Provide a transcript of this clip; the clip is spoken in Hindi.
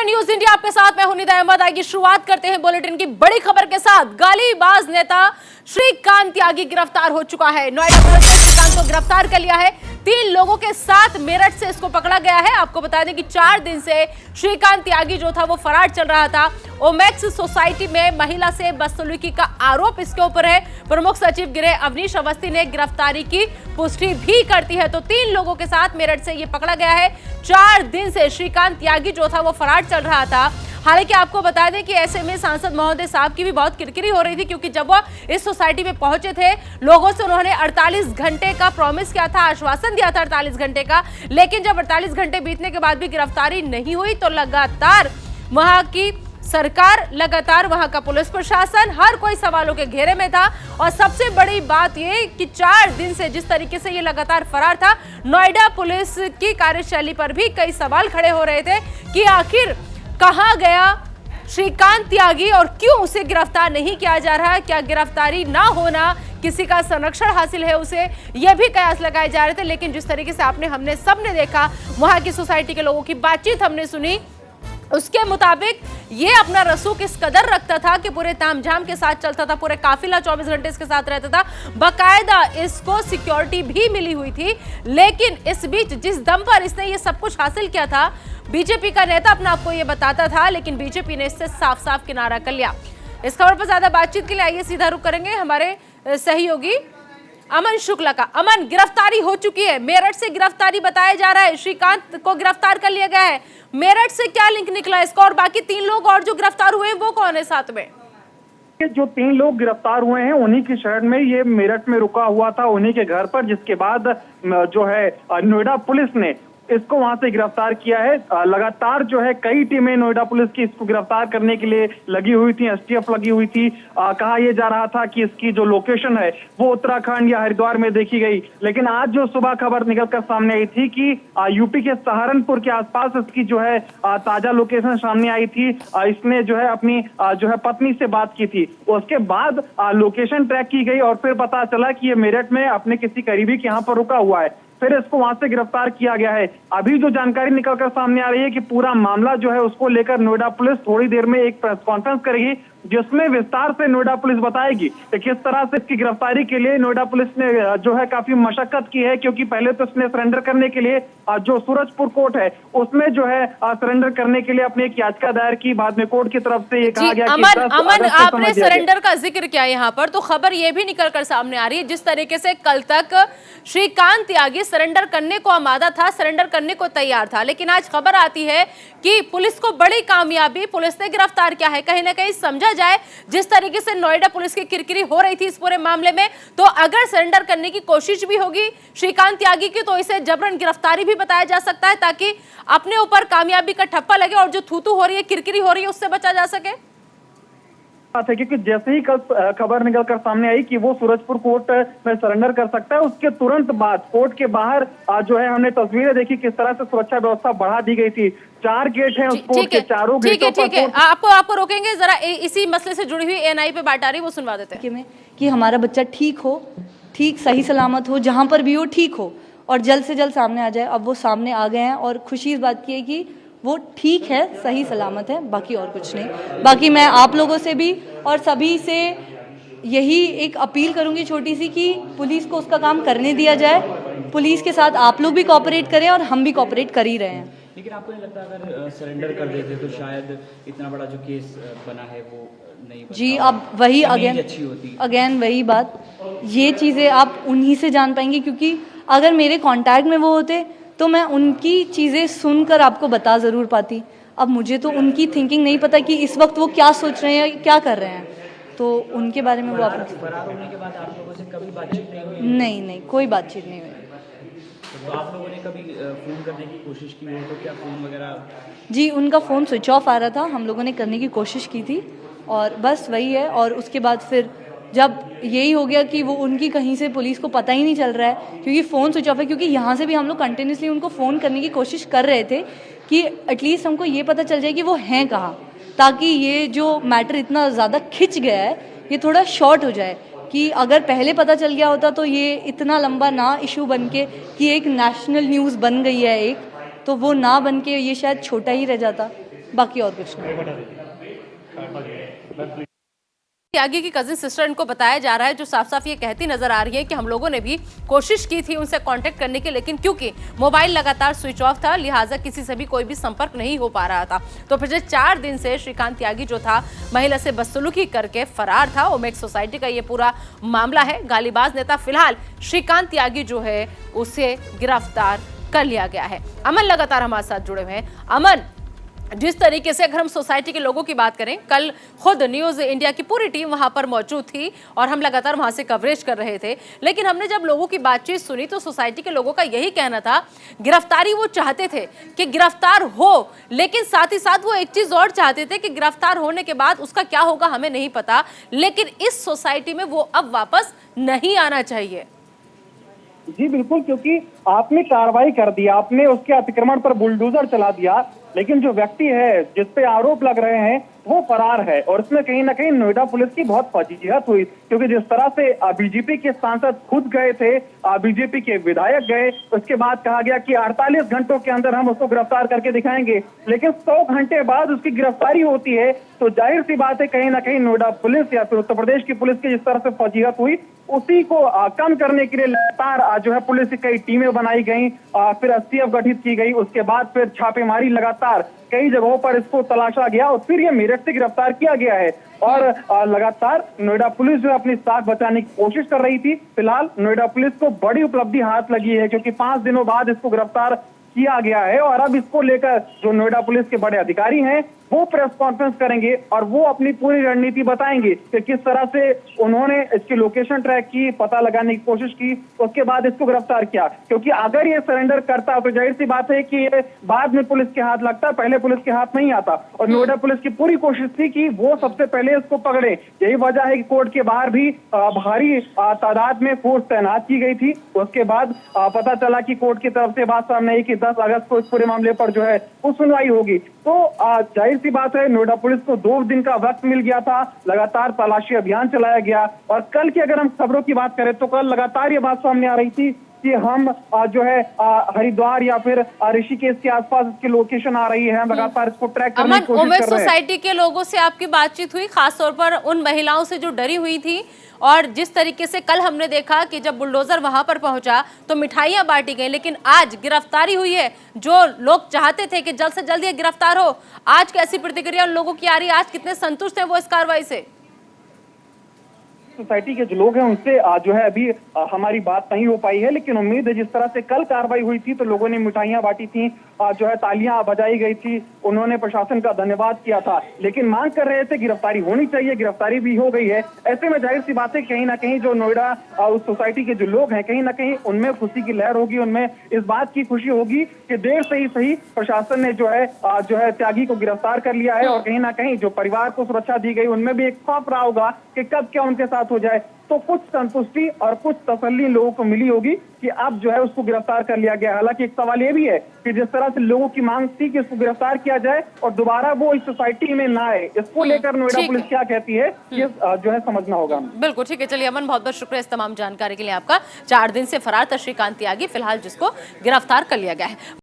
न्यूज इंडिया आपके साथ मैं हूं निदा अहमद। आइए शुरुआत करते हैं बुलेटिन की बड़ी खबर के साथ। गालीबाज नेता श्रीकांत त्यागी गिरफ्तार हो चुका है। नोएडा पुलिस ने श्रीकांत को गिरफ्तार कर लिया है। 3 लोगों के साथ मेरठ से इसको पकड़ा गया है। आपको बता दें कि 4 दिन से श्रीकांत त्यागी जो था वो फरार चल रहा था। ओमेक्स सोसाइटी में महिला से बदसलूकी का आरोप इसके ऊपर है। प्रमुख सचिव गृह अवनीश अवस्थी ने गिरफ्तारी की पुष्टि भी करती है। तो 3 लोगों के साथ मेरठ से ये पकड़ा गया है। 4 दिन से श्रीकांत त्यागी जो था वो फरार चल रहा था। हालांकि आपको बता दें कि ऐसे में सांसद महोदय साहब की भी बहुत किरकिरी हो रही थी, क्योंकि जब वो इस सोसाइटी में पहुंचे थे लोगों से उन्होंने 48 घंटे का प्रॉमिस किया था, आश्वासन दिया था 48 घंटे का। लेकिन जब 48 घंटे बीतने के बाद भी गिरफ्तारी नहीं हुई तो लगातार वहां की सरकार, लगातार वहां का पुलिस प्रशासन, हर कोई सवालों के घेरे में था। और सबसे बड़ी बात ये कि 4 दिन से जिस तरीके से ये लगातार फरार था, नोएडा पुलिस की कार्यशैली पर भी कई सवाल खड़े हो रहे थे कि आखिर कहां गया श्रीकांत त्यागी और क्यों उसे गिरफ्तार नहीं किया जा रहा है। क्या गिरफ्तारी ना होना किसी का संरक्षण हासिल है उसे, यह भी कयास लगाए जा रहे थे। लेकिन जिस तरीके से हमने सबने देखा, वहां की सोसाइटी के लोगों की बातचीत हमने सुनी, उसके मुताबिक ये अपना रसूख इस कदर रखता था कि पूरे तामझाम के साथ चलता था, पूरे काफिला 24 घंटे इसके साथ रहता था, बाकायदा इसको सिक्योरिटी भी मिली हुई थी। लेकिन इस बीच जिस दम पर इसने ये सब कुछ हासिल किया था, बीजेपी का नेता अपने आप को ये बताता था, लेकिन बीजेपी ने इससे साफ साफ किनारा कर लिया। इस खबर पर ज्यादा बातचीत के लिए आइए सीधा रुख करेंगे हमारे सहयोगी अमन शुक्ला का। अमन, गिरफ्तारी हो चुकी है, मेरठ से गिरफ्तारी बताया जा रहा है, श्रीकांत को गिरफ्तार कर लिया गया है। मेरठ से क्या लिंक निकला इसका, और बाकी 3 लोग और जो गिरफ्तार हुए हैं वो कौन है साथ में? जो 3 लोग गिरफ्तार हुए हैं उन्हीं के शहर में, ये मेरठ में रुका हुआ था उन्हीं के घर पर, जिसके बाद जो है नोएडा पुलिस ने इसको वहां से गिरफ्तार किया है। लगातार जो है कई टीमें नोएडा पुलिस की इसको गिरफ्तार करने के लिए लगी हुई थी, एसटीएफ लगी हुई थी। कहा यह जा रहा था कि इसकी जो लोकेशन है वो उत्तराखंड या हरिद्वार में देखी गई। लेकिन आज जो सुबह खबर निकलकर सामने आई थी कि यूपी के सहारनपुर के आसपास इसकी जो है ताजा लोकेशन सामने आई थी। इसने जो है अपनी जो है पत्नी से बात की थी, उसके बाद लोकेशन ट्रैक की गई और फिर पता चला कि ये मेरठ में अपने किसी करीबी के यहाँ पर रुका हुआ है। फिर इसको वहां से गिरफ्तार किया गया है। अभी जो जानकारी निकलकर सामने आ रही है कि पूरा मामला जो है उसको लेकर नोएडा पुलिस थोड़ी देर में एक प्रेस कॉन्फ्रेंस करेगी, जिसमें विस्तार से नोएडा पुलिस बताएगी कि किस तरह से इसकी गिरफ्तारी के लिए नोएडा पुलिस ने जो है काफी मशक्कत की है। क्योंकि पहले तो इसने सरेंडर करने के लिए जो सूरजपुर कोर्ट है उसमें जो है सरेंडर करने के लिए अपनी एक याचिका दायर की। बाद में कोर्ट की तरफ से ये कहा गया कि अमन, आपने सरेंडर का जिक्र किया यहाँ पर, तो खबर ये भी निकल कर सामने आ रही है जिस तरीके से कल तक श्रीकांत त्यागी सरेंडर करने को आमादा था, सरेंडर करने को तैयार था, लेकिन आज खबर आती है कि पुलिस को बड़ी कामयाबी, पुलिस ने गिरफ्तार किया है। कहीं ना कहीं समझा जाए जिस तरीके से नोएडा पुलिस की किरकिरी हो रही थी इस पूरे मामले में, तो अगर सरेंडर करने की कोशिश भी होगी श्रीकांत त्यागी की तो इसे जबरन गिरफ्तारी भी बताया जा सकता है, ताकि अपने ऊपर कामयाबी का ठप्पा लगे और जो थूथू हो रही है, किरकिरी हो रही है, उससे बचा जा सके। बात है क्योंकि जैसे ही कल खबर निकलकर सामने आई कि वो सूरजपुर कोर्ट में सरेंडर कर सकता है, उसके तुरंत बाद कोर्ट के बाहर जो है हमने तस्वीरें देखी किस तरह से सुरक्षा व्यवस्था बढ़ा दी गई थी। 4 गेट हैं उस कोर्ट के, चारों गेटों पर। ठीक है, आपको रोकेंगे जरा, इसी मसले से जुड़ी हुई एएनआई पे बात आ रही है, वो सुनवा देते हैं कि हमारा बच्चा ठीक हो, ठीक सही सलामत हो, जहां पर भी हो ठीक हो और जल्द से जल्द सामने आ जाए। अब वो सामने आ गए हैं और खुशी इस बात की है कि वो ठीक है, सही सलामत है, बाकी और कुछ नहीं। बाकी मैं आप लोगों से भी और सभी से यही एक अपील करूंगी छोटी सी कि पुलिस को उसका काम करने दिया जाए। पुलिस के साथ आप लोग भी कोऑपरेट करें और हम भी कोऑपरेट कर ही रहे हैं। लेकिन आपको नहीं लगता अगर सरेंडर कर देते तो शायद इतना बड़ा जो केस बना है वो नहीं बनता? जी, अब वही अगेन वही बात, ये चीज़ें आप उन्हीं से जान पाएंगे, क्योंकि अगर मेरे कॉन्टैक्ट में वो होते तो मैं उनकी चीज़ें सुनकर आपको बता ज़रूर पाती। अब मुझे तो उनकी थिंकिंग नहीं पता कि इस वक्त वो क्या सोच रहे हैं, क्या कर रहे हैं, तो उनके बारे में वो आप फरार होने के बाद आप लोगों से कभी बातचीत नहीं हुई? नहीं, कोई बातचीत नहीं हुई। तो आप लोगों ने कभी फ़ोन करने की कोशिश की हो तो क्या फ़ोन वगैरह? जी, उनका फ़ोन स्विच ऑफ आ रहा था, हम लोगों ने करने की कोशिश की थी और बस वही है। और उसके बाद फिर जब यही हो गया कि वो उनकी कहीं से पुलिस को पता ही नहीं चल रहा है क्योंकि फ़ोन स्विच ऑफ है, क्योंकि यहाँ से भी हम लोग कंटिन्यूसली उनको फ़ोन करने की कोशिश कर रहे थे कि एटलीस्ट हमको ये पता चल जाए कि वो हैं कहाँ, ताकि ये जो मैटर इतना ज़्यादा खिंच गया है ये थोड़ा शॉर्ट हो जाए। कि अगर पहले पता चल गया होता तो ये इतना लंबा ना इशू बन के कि एक नेशनल न्यूज़ बन गई है एक, तो वो ना बन के ये शायद छोटा ही रह जाता। बाकी और कुछ नहीं। त्यागी की कजिन सिस्टर इनको बताया जा रहा है, जो साफ साफ ये कहती नजर आ रही है कि हम लोगों ने भी कोशिश की थी उनसे कांटेक्ट करने की, लेकिन क्योंकि मोबाइल लगातार स्विच ऑफ था लिहाजा किसी से भी कोई भी संपर्क नहीं हो पा रहा था। तो पिछले 4 दिन से श्रीकांत त्यागी जो था महिला से बदसलूकी करके फरार था। ओमेक्स सोसाइटी का ये पूरा मामला है। गालीबाज नेता फिलहाल श्रीकांत त्यागी जो है उसे गिरफ्तार कर लिया गया है। अमन लगातार हमारे साथ जुड़े हुए हैं। अमन, जिस तरीके से अगर हम सोसाइटी के लोगों की बात करें, कल खुद न्यूज़ इंडिया की पूरी टीम वहां पर मौजूद थी और हम लगातार वहां से कवरेज कर रहे थे, लेकिन हमने जब लोगों की बातचीत सुनी तो सोसाइटी के लोगों का यही कहना था, गिरफ्तारी वो चाहते थे कि गिरफ्तार हो, लेकिन साथ ही साथ वो एक चीज और चाहते थे कि गिरफ्तार होने के बाद उसका क्या होगा हमें नहीं पता, लेकिन इस सोसाइटी में वो अब वापस नहीं आना चाहिए। जी बिल्कुल, क्योंकि आपने कार्रवाई कर दी, आपने उसके अतिक्रमण पर बुलडोजर चला दिया, लेकिन जो व्यक्ति है जिस पे आरोप लग रहे हैं वो फरार है। और इसमें कहीं ना कहीं नोएडा पुलिस की बहुत फजीहत हुई, क्योंकि जिस तरह से बीजेपी के सांसद खुद गए थे, बीजेपी के विधायक गए, उसके बाद कहा गया कि 48 घंटों के अंदर हम उसको गिरफ्तार करके दिखाएंगे, लेकिन 100 घंटे बाद उसकी गिरफ्तारी होती है। तो जाहिर सी बात है कहीं ना कहीं नोएडा पुलिस या फिर उत्तर प्रदेश की पुलिस की जिस तरह से फजीहत हुई, उसी को कम करने के लिए लगातार जो है पुलिस की कई टीमें बनाई गई, फिर एसटीएफ गठित की गई, उसके बाद फिर छापेमारी लगातार कई जगहों पर इसको तलाशा गया और फिर ये मेरठ से गिरफ्तार किया गया है। और लगातार नोएडा पुलिस जो अपनी साख बचाने की कोशिश कर रही थी। फिलहाल नोएडा पुलिस को बड़ी उपलब्धि हाथ लगी है, क्योंकि 5 दिनों बाद इसको गिरफ्तार किया गया है और अब इसको लेकर जो नोएडा पुलिस के बड़े अधिकारी हैं वो प्रेस कॉन्फ्रेंस करेंगे और वो अपनी पूरी रणनीति बताएंगे कि किस तरह से उन्होंने इसकी लोकेशन ट्रैक की, पता लगाने की कोशिश की, उसके बाद इसको गिरफ्तार किया। क्योंकि अगर ये सरेंडर करता तो जाहिर सी बात है कि ये बाद में पुलिस के हाथ लगता, पहले पुलिस के हाथ नहीं आता। और नोएडा पुलिस की पूरी कोशिश थी कि वो सबसे पहले इसको पकड़े। यही वजह है कि कोर्ट के बाहर भी भारी तादाद में फोर्स तैनात की गई थी। उसके बाद पता चला कि कोर्ट की तरफ से बात सामने आई कि 10 अगस्त को इस पूरे मामले पर जो है वो सुनवाई होगी। तो जाहिर सी बात है नोएडा पुलिस को 2 दिन का वक्त मिल गया था, लगातार तलाशी अभियान चलाया गया। और कल की अगर हम खबरों की बात करें तो कल लगातार ये बात सामने आ रही थी कि हम जो है हरिद्वार या फिर ऋषिकेश के आसपास इसकी लोकेशन आ रही है, हम लगातार इसको ट्रैक करने की कोशिश कर रहे हैं। सोसाइटी के लोगों से आपकी बातचीत हुई, खासतौर पर उन महिलाओं से जो डरी हुई थी, और जिस तरीके से कल हमने देखा कि जब बुलडोजर वहां पर पहुंचा तो मिठाइयां बांटी गई, लेकिन आज गिरफ्तारी हुई है। जो लोग चाहते थे कि जल्द से जल्द ये गिरफ्तार हो, आज कैसी प्रतिक्रिया उन लोगों की आ रही है? आज कितने संतुष्ट हैं वो इस कार्रवाई से? सोसाइटी के जो लोग हैं उनसे जो है अभी हमारी बात नहीं हो पाई है, लेकिन उम्मीद है जिस तरह से कल कार्रवाई हुई थी तो लोगों ने मिठाइयां बांटी थी, जो है तालियां बजाई गई थी, उन्होंने प्रशासन का धन्यवाद किया था, लेकिन मांग कर रहे थे गिरफ्तारी होनी चाहिए। गिरफ्तारी भी हो गई है। ऐसे में जाहिर सी बात है कहीं ना कहीं जो नोएडा उस सोसाइटी के जो लोग हैं कहीं ना कहीं उनमें खुशी की लहर होगी, उनमें इस बात की खुशी होगी कि देर से ही सही प्रशासन ने जो है त्यागी को गिरफ्तार कर लिया है। और कहीं ना कहीं जो परिवार को सुरक्षा दी गई उनमें भी एक खौफ रहा होगा कि कब क्या उनके साथ हो जाए। तो कुछ संतुष्टि और कुछ तसल्ली लोगों को मिली होगी कि अब जो है उसको गिरफ्तार कर लिया गया। हालांकि एक सवाल ये भी है कि जिस तरह से लोगों की मांग थी कि इसको गिरफ्तार किया जाए और दोबारा वो इस सोसाइटी में ना आए, इसको लेकर नोएडा पुलिस क्या कहती है ये जो है समझना होगा। बिल्कुल ठीक है, चलिए अमन, बहुत बहुत शुक्रिया इस तमाम जानकारी के लिए आपका। 4 दिन से फरार था श्रीकांत त्यागी, फिलहाल जिसको गिरफ्तार कर लिया गया है।